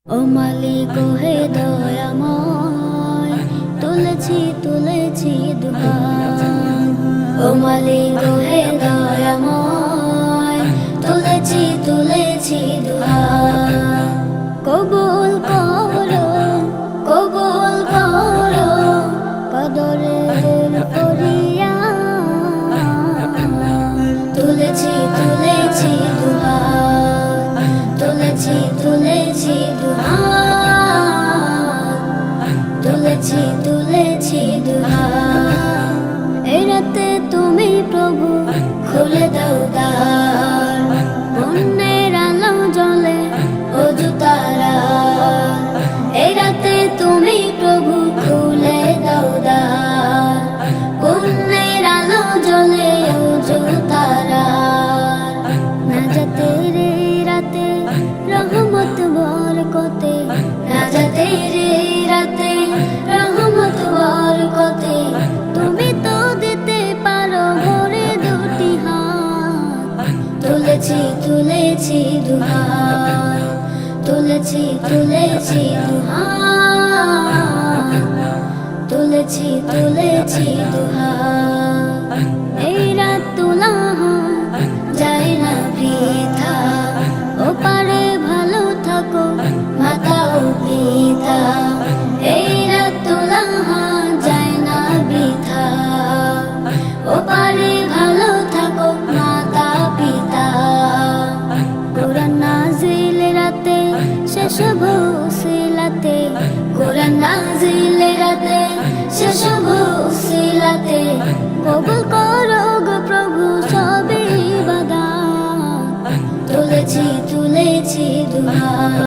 ও মালিক হে দয়াময়, তুলেছি দুহাত। ও মালিক হে দয়াময়, তুলেছি দুহাত। কবুল করো কদরের ফরিয়াদ। তুলেছি দুহাত, তুলেছি দুহাত। এই রাতে তুমি প্রভু খুলে দাও দ্বার, পুণ্যের আলো জ্বলে অযু তারা। এই রাতে তুমি প্রভু খুলে দাও দ্বার, পুণ্যের আলো জ্বলে অযু তারা। নাজাতের এই রাতে রহমত বরকতে, নাজাতের এই রাতে রহমত বরকতে। তুমি তো দিতে পারো ভরে দুটি হাত। তুলেছি দুহাত, তুলেছি দুহাত, তুলেছি দুহাত। এই রাত তোলা যায় না বৃথা, ও পারে ভালো থাকো মাতা ও পিতা। এই রাত তোলা যায় না বৃথা, ও পারে ভালো থাকো মাতা পিতা। কোরআন নাজিল রাতে শেষ ভূসিলাতে, কোরআন নাজিল রাতে শেষ ভূসিলাতে। কবুল করো গো প্রভু সবে ইবাদত। তুলেছি দুহাত।